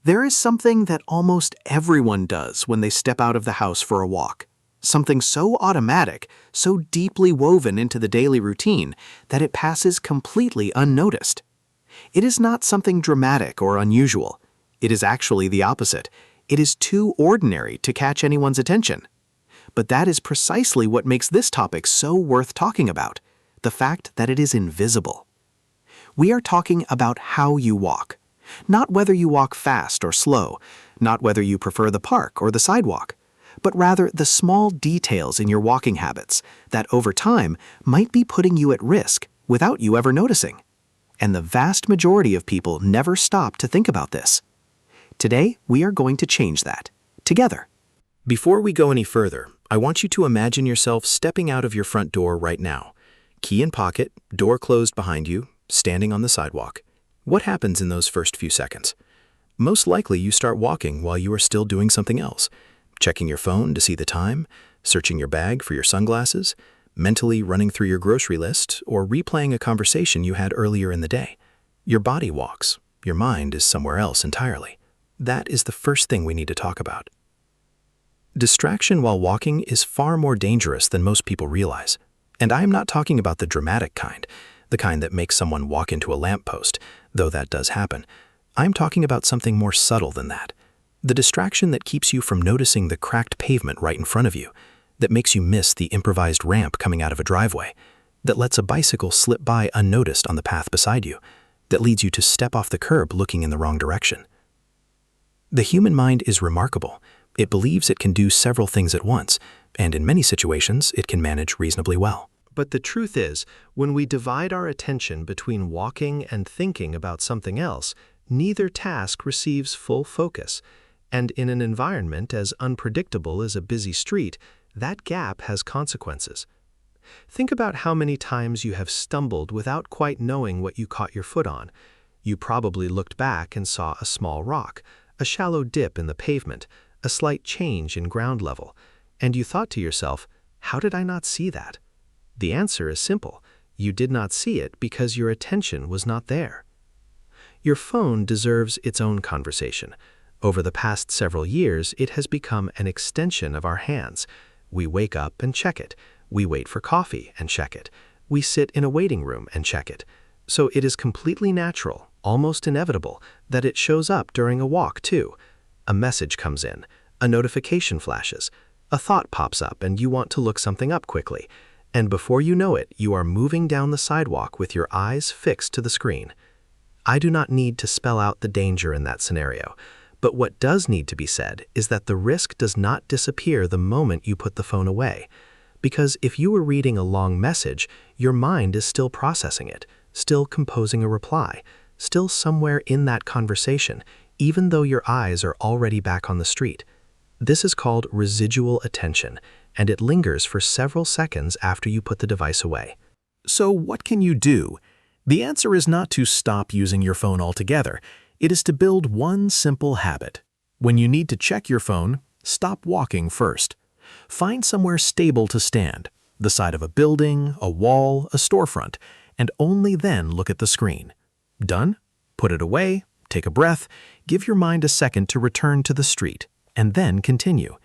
There is something that almost everyone does when they step out of the house for a walk. Something so automatic, so deeply woven into the daily routine that it passes completely unnoticed. It is not something dramatic or unusual. It is actually the opposite. It is too ordinary to catch anyone's attention. But that is precisely what makes this topic so worth talking about, the fact that it is invisible. We are talking about how you walk, not whether you walk fast or slow, not whether you prefer the park or the sidewalk, but rather the small details in your walking habits that over time might be putting you at risk without you ever noticing. And the vast majority of people never stop to think about this. Today, we are going to change that, together. Before we go any further, I want you to imagine yourself stepping out of your front door right now. Key in pocket, door closed behind you, standing on the sidewalk. What happens in those first few seconds? Most likely you start walking while you are still doing something else, checking your phone to see the time, searching your bag for your sunglasses, mentally running through your grocery list, or replaying a conversation you had earlier in the day. Your body walks. Your mind is somewhere else entirely. That is the first thing we need to talk about. Distraction while walking is far more dangerous than most people realize. And I am not talking about the dramatic kind, the kind that makes someone walk into a lamppost, though that does happen. I'm talking about something more subtle than that. The distraction that keeps you from noticing the cracked pavement right in front of you, that makes you miss the improvised ramp coming out of a driveway, that lets a bicycle slip by unnoticed on the path beside you, that leads you to step off the curb looking in the wrong direction. The human mind is remarkable. It believes it can do several things at once, and in many situations, it can manage reasonably well. But the truth is, when we divide our attention between walking and thinking about something else, neither task receives full focus. And in an environment as unpredictable as a busy street, that gap has consequences. Think about how many times you have stumbled without quite knowing what you caught your foot on. You probably looked back and saw a small rock, a shallow dip in the pavement, a slight change in ground level, and you thought to yourself, how did I not see that? The answer is simple. You did not see it because your attention was not there. Your phone deserves its own conversation. Over the past several years, it has become an extension of our hands. We wake up and check it. We wait for coffee and check it. We sit in a waiting room and check it. So it is completely natural, almost inevitable, that it shows up during a walk too. A message comes in, a notification flashes, a thought pops up and you want to look something up quickly. And before you know it, you are moving down the sidewalk with your eyes fixed to the screen. I do not need to spell out the danger in that scenario. But what does need to be said is that the risk does not disappear the moment you put the phone away. Because if you were reading a long message, your mind is still processing it, still composing a reply, still somewhere in that conversation, even though your eyes are already back on the street. This is called residual attention, and it lingers for several seconds after you put the device away. So what can you do? The answer is not to stop using your phone altogether. It is to build one simple habit. When you need to check your phone, stop walking first. Find somewhere stable to stand, the side of a building, a wall, a storefront, and only then look at the screen. Done? Put it away, take a breath, give your mind a second to return to the street, and then continue.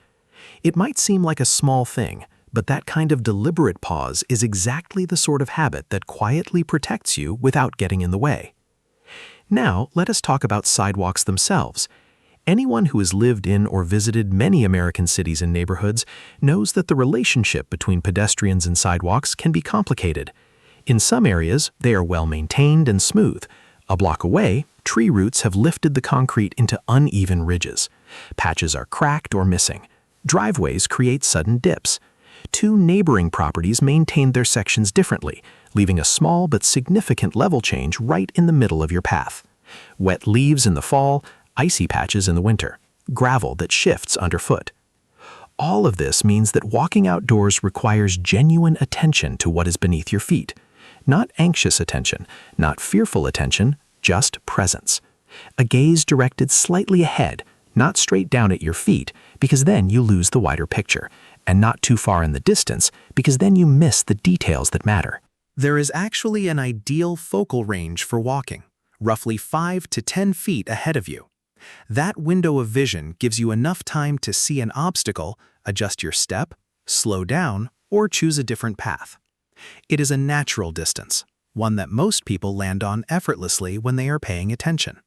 It might seem like a small thing, but that kind of deliberate pause is exactly the sort of habit that quietly protects you without getting in the way. Now, let us talk about sidewalks themselves. Anyone who has lived in or visited many American cities and neighborhoods knows that the relationship between pedestrians and sidewalks can be complicated. In some areas, they are well maintained and smooth. A block away, tree roots have lifted the concrete into uneven ridges. Patches are cracked or missing. Driveways create sudden dips. Two neighboring properties maintain their sections differently, leaving a small but significant level change right in the middle of your path. Wet leaves in the fall, icy patches in the winter, gravel that shifts underfoot. All of this means that walking outdoors requires genuine attention to what is beneath your feet. Not anxious attention, not fearful attention, just presence. A gaze directed slightly ahead, not straight down at your feet, because then you lose the wider picture, and not too far in the distance, because then you miss the details that matter. There is actually an ideal focal range for walking, roughly 5 to 10 feet ahead of you. That window of vision gives you enough time to see an obstacle, adjust your step, slow down, or choose a different path. It is a natural distance, one that most people land on effortlessly when they are paying attention.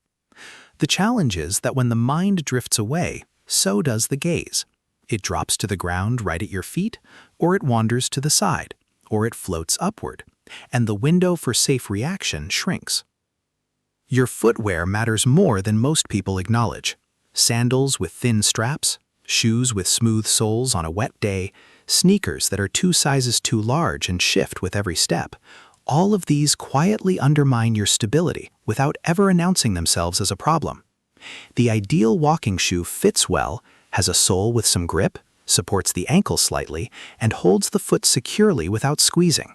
The challenge is that when the mind drifts away, so does the gaze. It drops to the ground right at your feet, or it wanders to the side, or it floats upward, and the window for safe reaction shrinks. Your footwear matters more than most people acknowledge. Sandals with thin straps, shoes with smooth soles on a wet day, sneakers that are 2 sizes too large and shift with every step. All of these quietly undermine your stability without ever announcing themselves as a problem. The ideal walking shoe fits well, has a sole with some grip, supports the ankle slightly, and holds the foot securely without squeezing.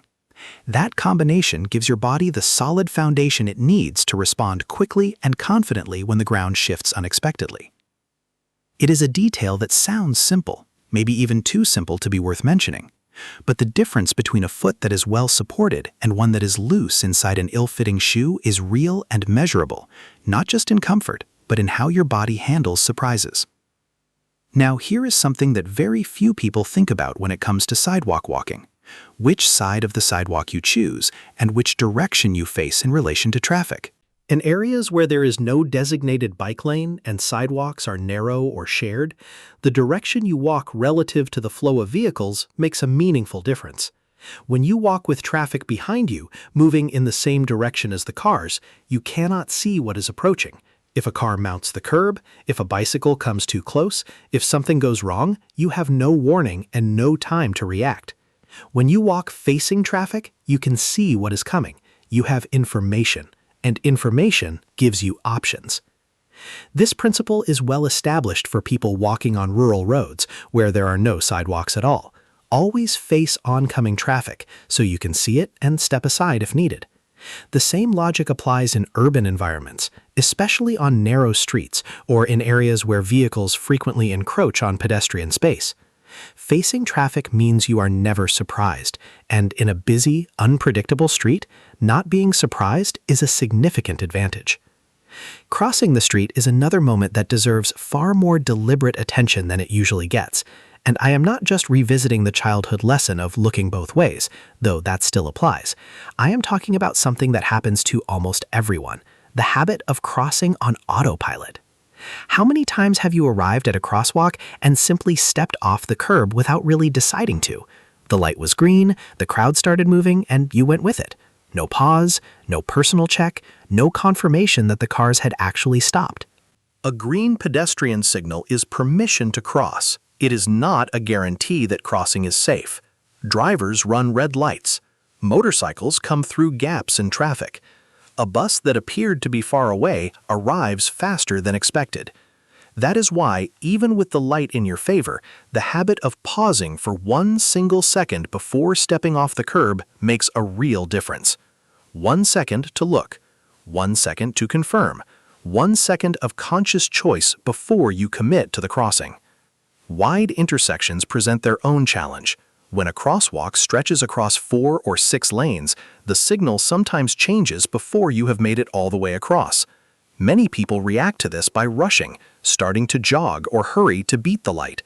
That combination gives your body the solid foundation it needs to respond quickly and confidently when the ground shifts unexpectedly. It is a detail that sounds simple, maybe even too simple to be worth mentioning. But the difference between a foot that is well supported and one that is loose inside an ill-fitting shoe is real and measurable, not just in comfort, but in how your body handles surprises. Now, here is something that very few people think about when it comes to sidewalk walking: which side of the sidewalk you choose and which direction you face in relation to traffic. In areas where there is no designated bike lane and sidewalks are narrow or shared, the direction you walk relative to the flow of vehicles makes a meaningful difference. When you walk with traffic behind you, moving in the same direction as the cars, you cannot see what is approaching. If a car mounts the curb, if a bicycle comes too close, if something goes wrong, you have no warning and no time to react. When you walk facing traffic, you can see what is coming. You have information. And information gives you options. This principle is well established for people walking on rural roads where there are no sidewalks at all. Always face oncoming traffic so you can see it and step aside if needed. The same logic applies in urban environments, especially on narrow streets or in areas where vehicles frequently encroach on pedestrian space. Facing traffic means you are never surprised, and in a busy, unpredictable street, not being surprised is a significant advantage. Crossing the street is another moment that deserves far more deliberate attention than it usually gets, and I am not just revisiting the childhood lesson of looking both ways, though that still applies. I am talking about something that happens to almost everyone: the habit of crossing on autopilot. How many times have you arrived at a crosswalk and simply stepped off the curb without really deciding to? The light was green, the crowd started moving, and you went with it. No pause, no personal check, no confirmation that the cars had actually stopped. A green pedestrian signal is permission to cross. It is not a guarantee that crossing is safe. Drivers run red lights. Motorcycles come through gaps in traffic. A bus that appeared to be far away arrives faster than expected. That is why, even with the light in your favor, the habit of pausing for 1 single second before stepping off the curb makes a real difference. 1 second to look, 1 second to confirm, 1 second of conscious choice before you commit to the crossing. Wide intersections present their own challenge. When a crosswalk stretches across 4 or 6 lanes, the signal sometimes changes before you have made it all the way across. Many people react to this by rushing, starting to jog or hurry to beat the light.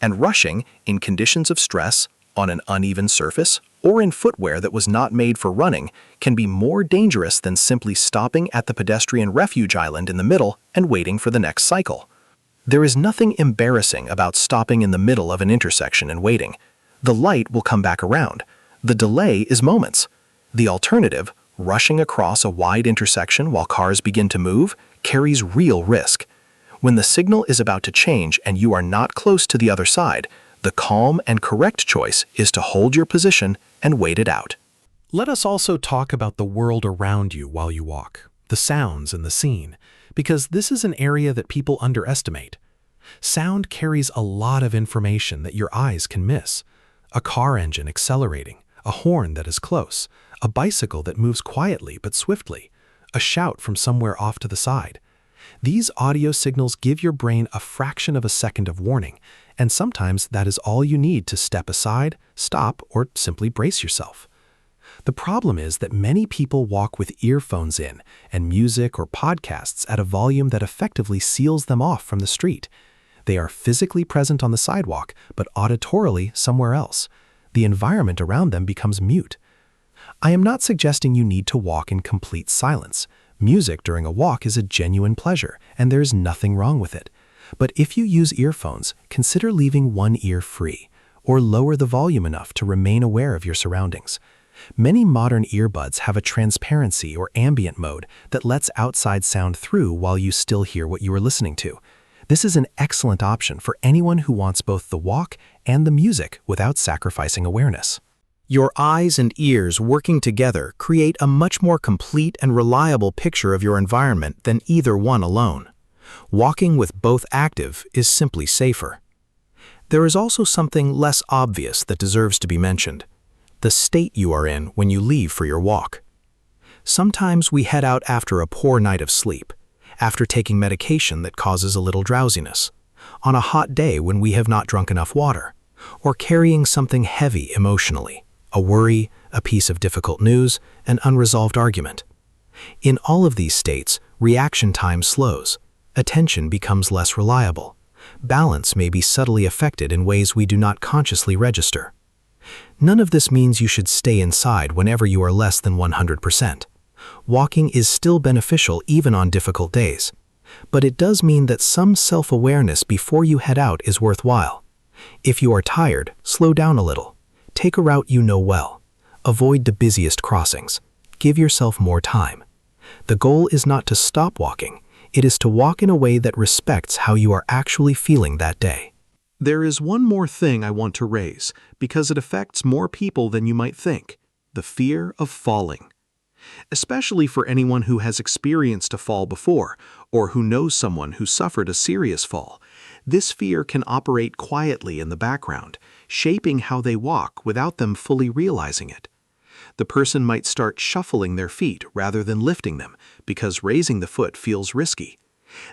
And rushing, in conditions of stress, on an uneven surface, or in footwear that was not made for running, can be more dangerous than simply stopping at the pedestrian refuge island in the middle and waiting for the next cycle. There is nothing embarrassing about stopping in the middle of an intersection and waiting. The light will come back around. The delay is moments. The alternative, rushing across a wide intersection while cars begin to move, carries real risk. When the signal is about to change and you are not close to the other side, the calm and correct choice is to hold your position and wait it out. Let us also talk about the world around you while you walk, the sounds and the scene, because this is an area that people underestimate. Sound carries a lot of information that your eyes can miss. A car engine accelerating, a horn that is close, a bicycle that moves quietly but swiftly, a shout from somewhere off to the side. These audio signals give your brain a fraction of a second of warning, and sometimes that is all you need to step aside, stop, or simply brace yourself. The problem is that many people walk with earphones in and music or podcasts at a volume that effectively seals them off from the street. They are physically present on the sidewalk, but auditorily somewhere else. The environment around them becomes mute. I am not suggesting you need to walk in complete silence. Music during a walk is a genuine pleasure, and there is nothing wrong with it. But if you use earphones, consider leaving one ear free, or lower the volume enough to remain aware of your surroundings. Many modern earbuds have a transparency or ambient mode that lets outside sound through while you still hear what you are listening to. This is an excellent option for anyone who wants both the walk and the music without sacrificing awareness. Your eyes and ears working together create a much more complete and reliable picture of your environment than either one alone. Walking with both active is simply safer. There is also something less obvious that deserves to be mentioned: the state you are in when you leave for your walk. Sometimes we head out after a poor night of sleep, after taking medication that causes a little drowsiness, on a hot day when we have not drunk enough water, or carrying something heavy emotionally, a worry, a piece of difficult news, an unresolved argument. In all of these states, reaction time slows, attention becomes less reliable, balance may be subtly affected in ways we do not consciously register. None of this means you should stay inside whenever you are less than 100%. Walking is still beneficial even on difficult days. But it does mean that some self-awareness before you head out is worthwhile. If you are tired, slow down a little. Take a route you know well. Avoid the busiest crossings. Give yourself more time. The goal is not to stop walking. It is to walk in a way that respects how you are actually feeling that day. There is one more thing I want to raise, because it affects more people than you might think: the fear of falling. Especially for anyone who has experienced a fall before, or who knows someone who suffered a serious fall, this fear can operate quietly in the background, shaping how they walk without them fully realizing it. The person might start shuffling their feet rather than lifting them because raising the foot feels risky.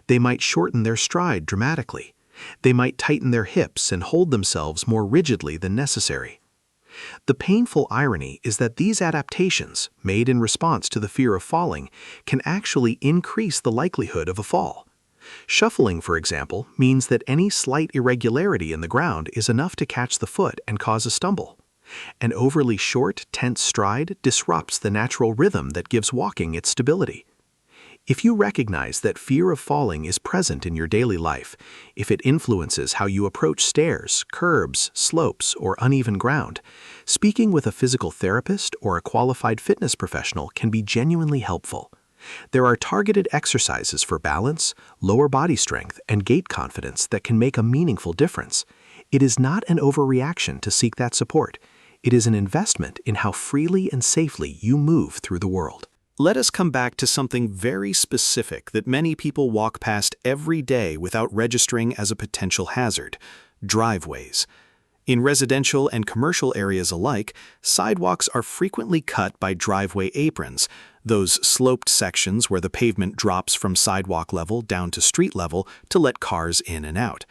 They might shorten their stride dramatically. They might tighten their hips and hold themselves more rigidly than necessary. The painful irony is that these adaptations, made in response to the fear of falling, can actually increase the likelihood of a fall. Shuffling, for example, means that any slight irregularity in the ground is enough to catch the foot and cause a stumble. An overly short, tense stride disrupts the natural rhythm that gives walking its stability. If you recognize that fear of falling is present in your daily life, if it influences how you approach stairs, curbs, slopes, or uneven ground, speaking with a physical therapist or a qualified fitness professional can be genuinely helpful. There are targeted exercises for balance, lower body strength, and gait confidence that can make a meaningful difference. It is not an overreaction to seek that support. It is an investment in how freely and safely you move through the world. Let us come back to something very specific that many people walk past every day without registering as a potential hazard: driveways. In residential and commercial areas alike, sidewalks are frequently cut by driveway aprons, those sloped sections where the pavement drops from sidewalk level down to street level to let cars in and out.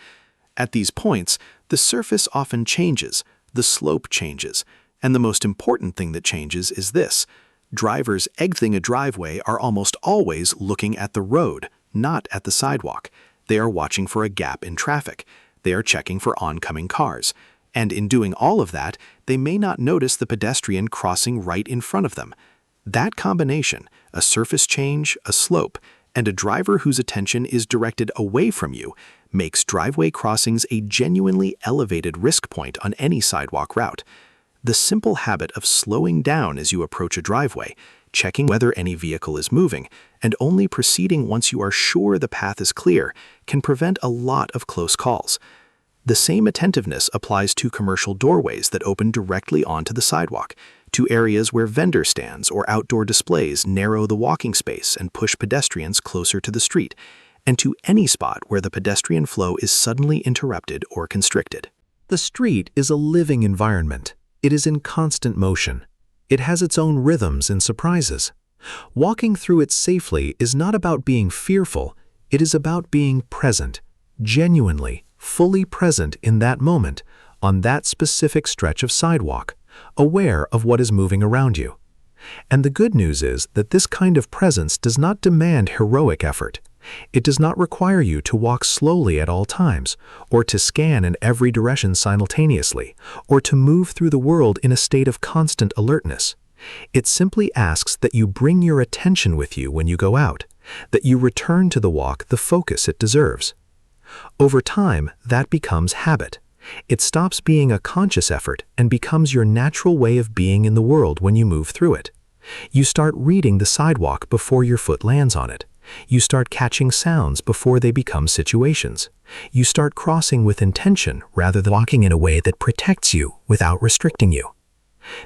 At these points, the surface often changes, the slope changes, and the most important thing that changes is this: drivers exiting a driveway are almost always looking at the road, not at the sidewalk. They are watching for a gap in traffic. They are checking for oncoming cars. And in doing all of that, they may not notice the pedestrian crossing right in front of them. That combination, a surface change, a slope, and a driver whose attention is directed away from you, makes driveway crossings a genuinely elevated risk point on any sidewalk route. The simple habit of slowing down as you approach a driveway, checking whether any vehicle is moving, and only proceeding once you are sure the path is clear, can prevent a lot of close calls. The same attentiveness applies to commercial doorways that open directly onto the sidewalk, to areas where vendor stands or outdoor displays narrow the walking space and push pedestrians closer to the street, and to any spot where the pedestrian flow is suddenly interrupted or constricted. The street is a living environment. It is in constant motion. It has its own rhythms and surprises. Walking through it safely is not about being fearful. It is about being present, genuinely, fully present in that moment, on that specific stretch of sidewalk, aware of what is moving around you. And the good news is that this kind of presence does not demand heroic effort. It does not require you to walk slowly at all times, or to scan in every direction simultaneously, or to move through the world in a state of constant alertness. It simply asks that you bring your attention with you when you go out, that you return to the walk the focus it deserves. Over time, that becomes habit. It stops being a conscious effort and becomes your natural way of being in the world when you move through it. You start reading the sidewalk before your foot lands on it. You start catching sounds before they become situations. You start crossing with intention rather than walking in a way that protects you without restricting you.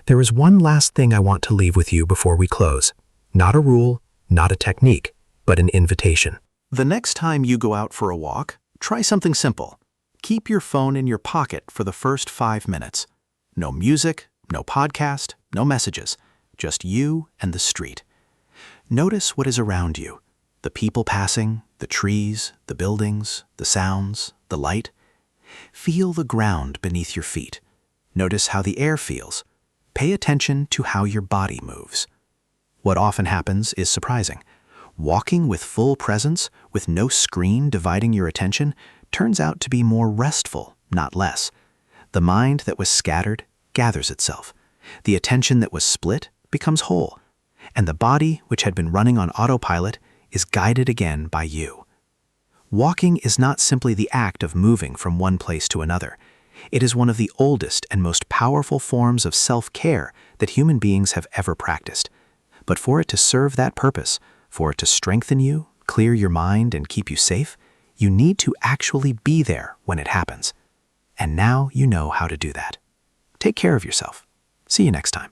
There is one last thing I want to leave with you before we close. Not a rule, not a technique, but an invitation. The next time you go out for a walk, try something simple. Keep your phone in your pocket for the first 5 minutes. No music, no podcast, no messages, just you and the street. Notice what is around you. The people passing, the trees, the buildings, the sounds, the light. Feel the ground beneath your feet. Notice how the air feels. Pay attention to how your body moves. What often happens is surprising. Walking with full presence, with no screen dividing your attention, turns out to be more restful, not less. The mind that was scattered gathers itself. The attention that was split becomes whole. And the body, which had been running on autopilot, is guided again by you. Walking is not simply the act of moving from one place to another. It is one of the oldest and most powerful forms of self-care that human beings have ever practiced. But for it to serve that purpose, for it to strengthen you, clear your mind, and keep you safe, you need to actually be there when it happens. And now you know how to do that. Take care of yourself. See you next time.